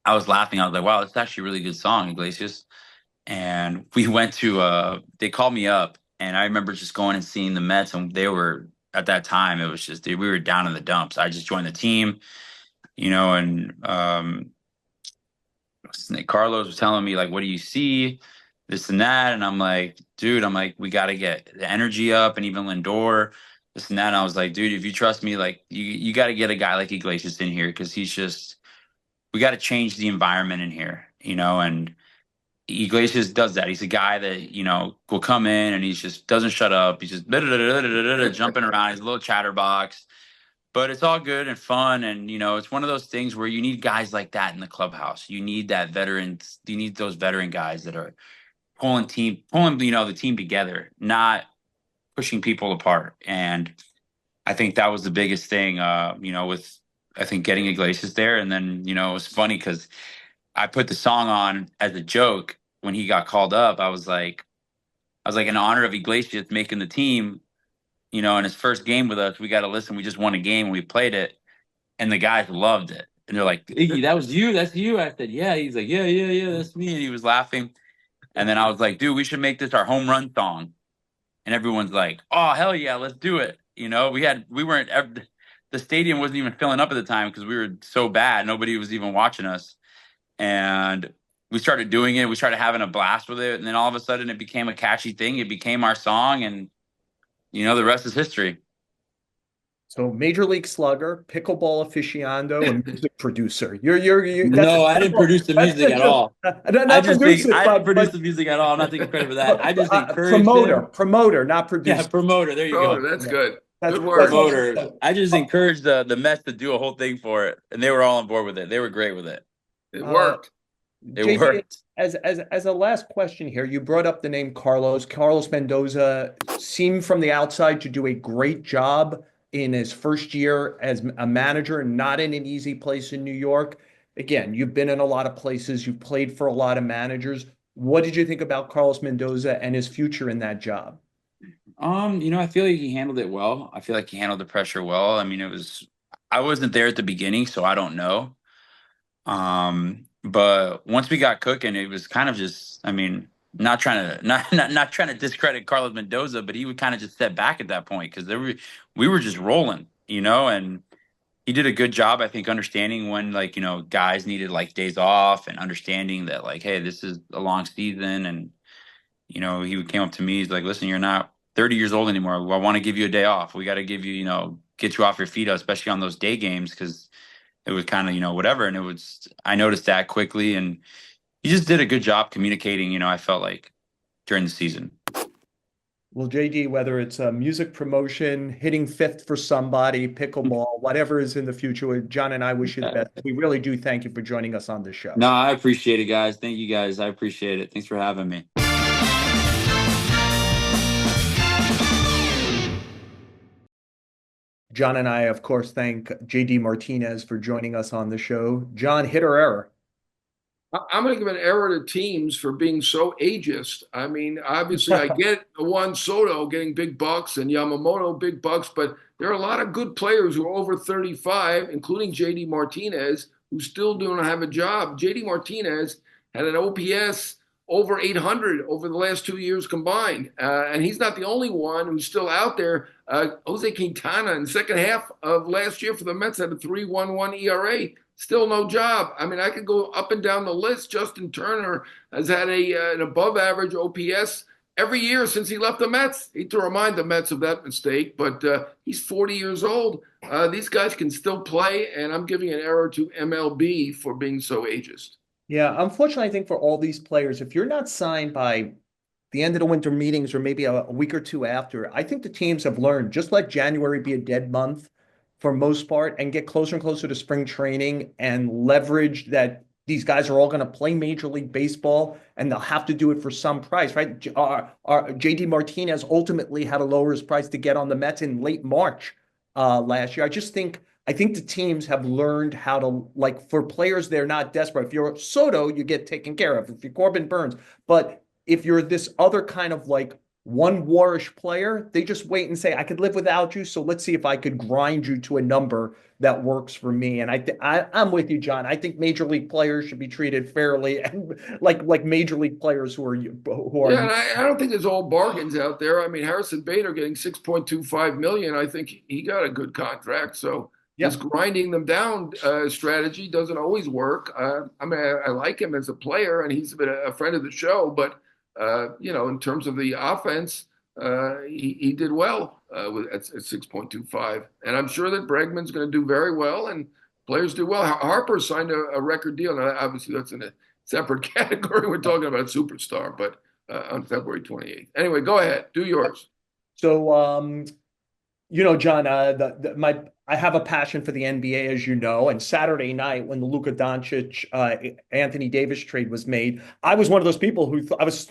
S3: I was laughing. I was like, wow, it's actually a really good song, Iglesias. And we went to, they called me up. And I remember just going and seeing the Mets. And they were, at that time, it was just, we were down in the dumps. I just joined the team, and Carlos was telling me, like, what do you see? This and that. And I'm like, dude, we got to get the energy up. And even Lindor, this and that. And I was like, dude, if you trust me, like, you got to get a guy like Iglesias in here because we got to change the environment in here, and Iglesias does that. He's a guy that, will come in and he just doesn't shut up. He's just jumping around. He's a little chatterbox. But it's all good and fun. And, it's one of those things where you need guys like that in the clubhouse. You need you need those veteran guys that are pulling, the team together, not pushing people apart. And I think that was the biggest thing, with, I think, getting Iglesias there. And then, it was funny because I put the song on as a joke when he got called up. I was like, in honor of Iglesias making the team, in his first game with us, we got to listen. We just won a game and we played it. And the guys loved it. And they're like, Iggy, that was you? That's you? I said, yeah. He's like, yeah, yeah, yeah, that's me. And he was laughing. And then I was like, dude, we should make this our home run song. And everyone's like, oh, hell yeah, let's do it. The stadium wasn't even filling up at the time because we were so bad. Nobody was even watching us. And we started doing it. We started having a blast with it. And then all of a sudden it became a catchy thing. It became our song. And, the rest is history.
S1: So Major League Slugger, pickleball aficionado, and music producer.
S3: No, I didn't produce the music at all.
S1: Not produce it,
S3: I didn't produce the music at all. I'm not taking credit for that. I just encouraged
S1: promoter, not producer.
S3: Yeah, promoter. There you go.
S2: That's good.
S1: That's
S2: good word.
S3: Promoter. I just encouraged the Mets to do a whole thing for it, and they were all on board with it. They were great with it.
S2: It worked.
S3: It worked.
S1: As a last question here, you brought up the name Carlos. Carlos Mendoza seemed from the outside to do a great job in his first year as a manager, not in an easy place in New York. Again, you've been in a lot of places. You've played for a lot of managers. What did you think about Carlos Mendoza and his future in that job?
S3: I feel like he handled it well. I feel like he handled the pressure well. I mean, I wasn't there at the beginning, so I don't know. But once we got cooking, it was kind of just, not trying to discredit Carlos Mendoza, but he would kind of just step back at that point because we were just rolling, and he did a good job, I think, understanding when, like, guys needed like days off and understanding that, like, hey, this is a long season. And, he came up to me, he's like, listen, you're not 30 years old anymore. I want to give you a day off. We got to give you, get you off your feet, especially on those day games, because it was kind of, whatever. And I noticed that quickly. And he just did a good job communicating, I felt like, during the season.
S1: Well, JD, whether it's a music promotion, hitting fifth for somebody, pickleball, whatever is in the future, John and I wish you the best. We really do thank you for joining us on the show.
S3: No, I appreciate it, guys. Thank you, guys. I appreciate it. Thanks for having me.
S1: John and I, of course, thank JD Martinez for joining us on the show. John, hit or error?
S2: I'm going to give an error to teams for being so ageist. I mean, obviously, I get Juan Soto getting big bucks and Yamamoto big bucks, but there are a lot of good players who are over 35, including JD Martinez, who still don't have a job. JD Martinez had an OPS over 800 over the last 2 years combined. And he's not the only one who's still out there. Jose Quintana in the second half of last year for the Mets had a 3.11 ERA. Still no job. I mean, I could go up and down the list. Justin Turner has had an above average OPS every year since he left the Mets. Hate to remind the Mets of that mistake, but he's 40 years old. These guys can still play, and I'm giving an error to MLB for being so ageist.
S1: Yeah, unfortunately, I think for all these players, if you're not signed by the end of the winter meetings or maybe a week or two after, I think the teams have learned, just let January be a dead month for most part and get closer and closer to spring training and leverage that these guys are all going to play Major League Baseball and they'll have to do it for some price, right? JD Martinez ultimately had to lower his price to get on the Mets in late March last year. I think the teams have learned how to, like, for players, they're not desperate. If you're Soto, you get taken care of. If you're Corbin Burns. But if you're this other kind of like one warish player, they just wait and say, I could live without you. So let's see if I could grind you to a number that works for me. And I'm with you, John. I think major league players should be treated fairly and like major league players who are
S2: Yeah, and I don't think there's all bargains out there. I mean, Harrison Bader getting 6.25 million. I think he got a good contract. So this
S1: yeah.
S2: grinding them down strategy doesn't always work. I mean, I like him as a player, and he's been a friend of the show. But in terms of the offense, he did well at 6.25, and I'm sure that Bregman's going to do very well, and players do well. Harper signed a record deal. Now, obviously, that's in a separate category. We're talking about superstar, but on February 28th. Anyway, go ahead. Do yours.
S1: So, John, I have a passion for the NBA, as you know. And Saturday night, when the Luka Doncic, Anthony Davis trade was made, I was one of those people who I was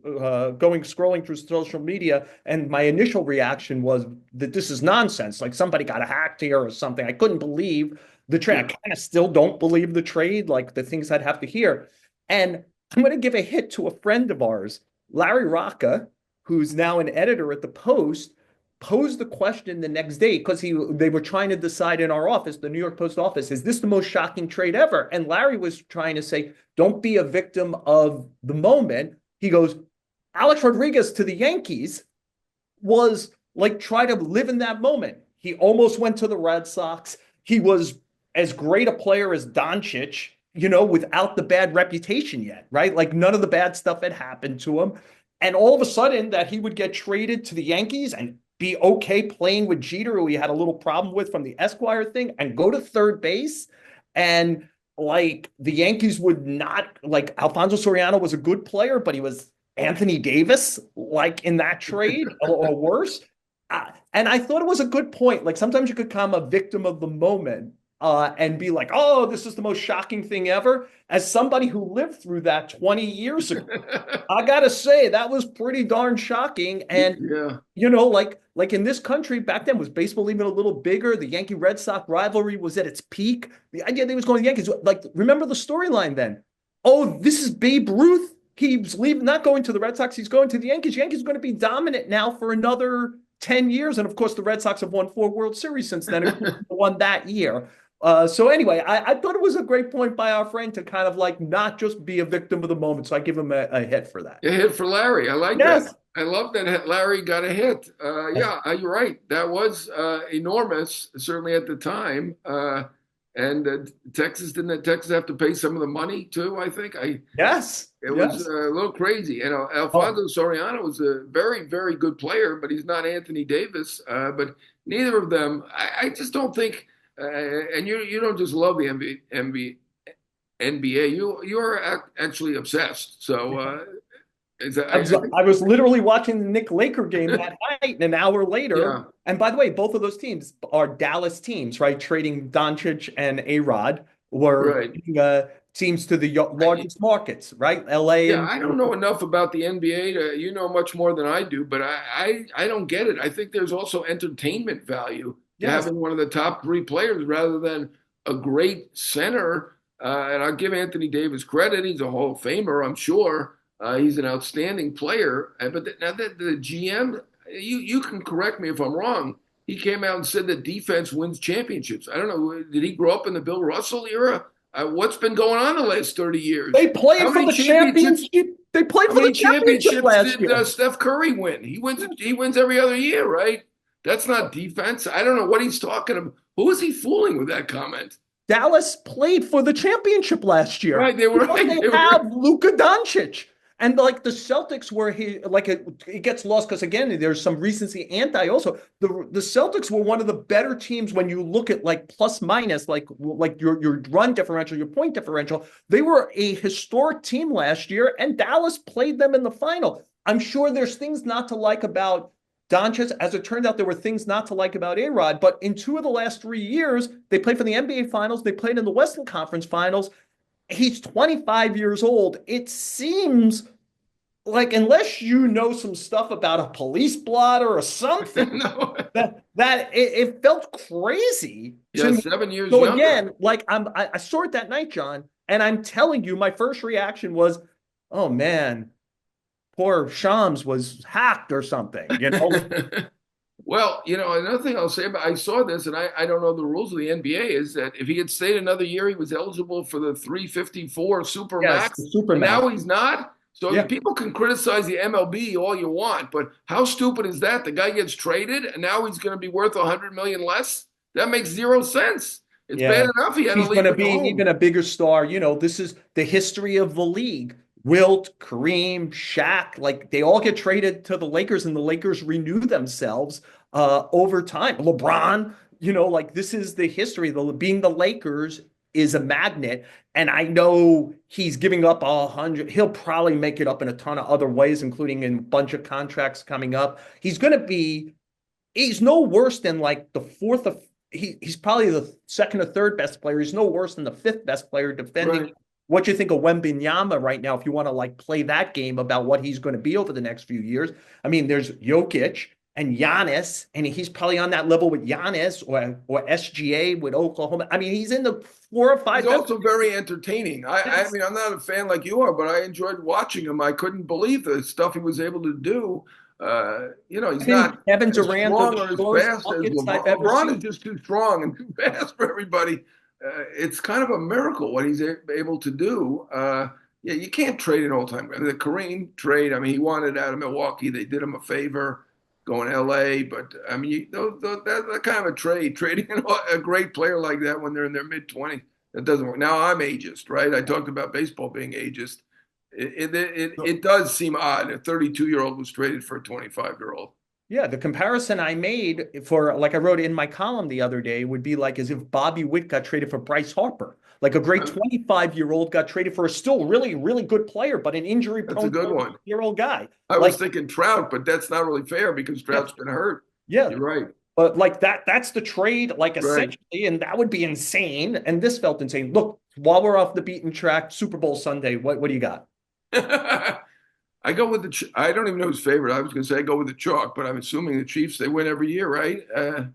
S1: scrolling through social media, and my initial reaction was that this is nonsense. Like somebody got hacked here or something. I couldn't believe the trade. I kind of still don't believe the trade, like the things I'd have to hear. And I'm going to give a hit to a friend of ours, Larry Rocca, who's now an editor at the Post, posed the question the next day because they were trying to decide in our office, the New York Post office, is this the most shocking trade ever? And Larry was trying to say, don't be a victim of the moment. He goes, Alex Rodriguez to the Yankees was like try to live in that moment. He almost went to the Red Sox. He was as great a player as Doncic, without the bad reputation yet, right? Like none of the bad stuff had happened to him. And all of a sudden that he would get traded to the Yankees and be okay playing with Jeter, who he had a little problem with from the Esquire thing, and go to third base. And like the Yankees would not, like Alfonso Soriano was a good player, but he was Anthony Davis, like in that trade or worse. And I thought it was a good point. Like sometimes you could become a victim of the moment and be like, oh, this is the most shocking thing ever. As somebody who lived through that 20 years ago, I got to say that was pretty darn shocking. And, like in this country back then, was baseball even a little bigger? The Yankee Red Sox rivalry was at its peak. The idea that he was going to the Yankees, like, remember the storyline then? Oh, this is Babe Ruth. He's leaving, not going to the Red Sox. He's going to the Yankees. Yankees are going to be dominant now for another 10 years. And of course, the Red Sox have won 4 World Series since then, won that year. So anyway, I thought it was a great point by our friend to kind of like not just be a victim of the moment. So I give him a hit for that.
S2: A hit for Larry. I like that. I love that Larry got a hit. You're right. That was enormous, certainly at the time. And Texas have to pay some of the money too, I think. It was a little crazy. And Alfonso Soriano was a very, very good player, but he's not Anthony Davis. But neither of them, I just don't think. And you don't just love the NBA. You're actually obsessed. So
S1: I was literally watching the Knicks Laker game that night, and an hour later.
S2: Yeah.
S1: And by the way, both of those teams are Dallas teams, right? Trading Doncic and A-Rod were teams to the largest markets, right? LA.
S2: Yeah, I don't know enough about the NBA. You know much more than I do, but I don't get it. I think there's also entertainment value to having one of the top 3 players rather than a great center. And I'll give Anthony Davis credit. He's a Hall of Famer, I'm sure. He's an outstanding player. But now that the GM, you can correct me if I'm wrong, he came out and said that defense wins championships. I don't know. Did he grow up in the Bill Russell era? What's been going on the last 30 years?
S1: They played for the championship. They played for the championship last year.
S2: Did Steph Curry win? He wins every other year, right? That's not defense. I don't know what he's talking about. Who is he fooling with that comment?
S1: Dallas played for the championship last year.
S2: Right, they
S1: have Luka Doncic. And like the Celtics it gets lost because again, there's some recency anti also. The Celtics were one of the better teams when you look at like plus minus, like your run differential, your point differential. They were a historic team last year, and Dallas played them in the final. I'm sure there's things not to like about Doncic. As it turned out, there were things not to like about A-Rod, but in 2 of the last 3 years, they played for the NBA Finals. They played in the Western Conference Finals. He's 25 years old. It seems like, unless you know some stuff about a police blotter or something, that it felt crazy.
S2: Yeah, 7 years
S1: so
S2: younger.
S1: Again, like I saw it that night, John, and I'm telling you, my first reaction was, oh man, poor Shams was hacked or something, you know?
S2: Well, another thing I'll say about I saw this, and I don't know the rules of the NBA, is that if he had stayed another year, he was eligible for the 354 super
S1: Yes,
S2: max,
S1: the super
S2: and now
S1: max.
S2: he's not. So
S1: Yeah.
S2: people can criticize the MLB all you want, but how stupid is that? The guy gets traded, and now he's going to be worth 100 million less. That makes zero sense. It's
S1: Yeah.
S2: bad enough he had to
S1: He's going
S2: leave
S1: to
S2: at
S1: be
S2: home.
S1: even a bigger star. You know, this is the history of the league. Wilt, Kareem, Shaq, like they all get traded to the Lakers and the Lakers renew themselves over time. LeBron, like this is the history. Being the Lakers is a magnet. And I know he's giving up 100. He'll probably make it up in a ton of other ways, including in a bunch of contracts coming up. He's no worse than like the fourth of he's probably the second or third best player. He's no worse than the fifth best player defending.
S2: Right.
S1: What you think of Wembenyama right now, if you want to like play that game about what he's going to be over the next few years? I mean, there's Jokic and Giannis, and he's probably on that level with Giannis or SGA with Oklahoma. I mean, he's in the 4 or 5
S2: He's
S1: best.
S2: also very entertaining. I
S1: Yes.
S2: mean, I'm not a fan like you are, but I enjoyed watching him. I couldn't believe the stuff he was able to do. He's
S1: Him,
S2: not
S1: Kevin
S2: as
S1: Durant are
S2: strong
S1: the
S2: or as
S1: slowest
S2: fast as
S1: buckets I've
S2: LeBron.
S1: ever
S2: LeBron
S1: seen.
S2: is just too strong and too fast for everybody. It's kind of a miracle what he's able to do. Yeah, you can't trade an all-time guy. The Kareem trade, I mean, he wanted out of Milwaukee. They did him a favor going to LA, but I mean, that kind of a trade, trading a great player like that when they're in their mid-20s, that doesn't work. Now I'm ageist, right? I talked about baseball being ageist. It does seem odd. A 32-year-old was traded for a 25-year-old.
S1: Yeah, the comparison I made for, like I wrote in my column the other day, would be like as if Bobby Witt got traded for Bryce Harper. Like a great 25-year-old got traded for a still really, really good player, but an
S2: That's a
S1: injury-prone
S2: good one.
S1: 30-year-old guy.
S2: I
S1: Like,
S2: was thinking Trout, but that's not really fair because
S1: yeah,
S2: Trout's been hurt.
S1: yeah.
S2: You're right.
S1: But like that's the trade, like
S2: Right.
S1: essentially, and that would be insane. And this felt insane. Look, while we're off the beaten track, Super Bowl Sunday, what do you got?
S2: I go with I don't even know who's favorite. I was going to say I go with the chalk, but I'm assuming the Chiefs, they win every year, right? It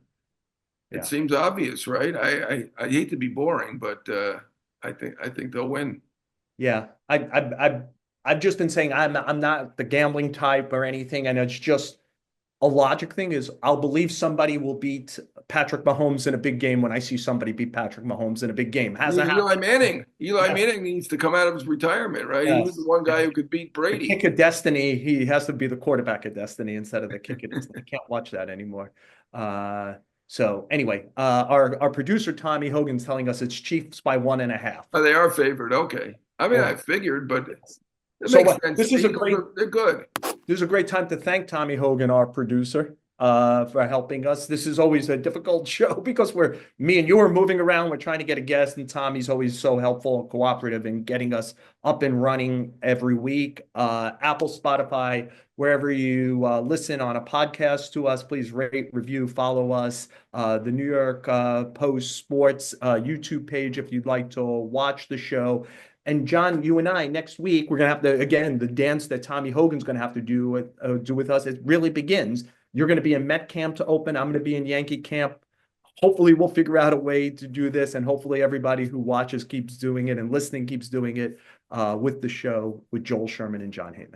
S1: Yeah.
S2: seems obvious, right? I hate to be boring, but I think they'll win.
S1: Yeah, I've just been saying I'm not the gambling type or anything, and it's just a logic thing is I'll believe somebody will beat Patrick Mahomes in a big game when I see somebody beat Patrick Mahomes in a big game.
S2: I mean,
S1: Hasn't
S2: Eli
S1: happened.
S2: Manning. Eli
S1: Yes,
S2: Manning needs to come out of his retirement, right? He was the
S1: yes.
S2: one guy
S1: Yeah.
S2: who could beat
S1: The
S2: Brady.
S1: kick of destiny, he has to be the quarterback of destiny instead of the kick of destiny. I can't watch that anymore. Uh, so anyway, our producer Tommy Hogan's telling us it's Chiefs by 1.5.
S2: Oh, they are favored. Okay. I mean,
S1: All
S2: I
S1: right.
S2: figured, but it
S1: So
S2: makes sense.
S1: this is a great
S2: They're good.
S1: This is a great time to thank Tommy Hogan, our producer, for helping us. This is always a difficult show because me and you are moving around. We're trying to get a guest, and Tommy's always so helpful and cooperative in getting us up and running every week. Apple, Spotify, wherever you listen on a podcast to us, please rate, review, follow us. The New York Post Sports YouTube page if you'd like to watch the show. And John, you and I next week, we're gonna have to again the dance that Tommy Hogan's gonna have to do with us. It really begins. You're gonna be in Met camp to open. I'm gonna be in Yankee camp. Hopefully, we'll figure out a way to do this, and hopefully, everybody who watches keeps doing it and listening keeps doing it with the show with Joel Sherman and Jon Heyman.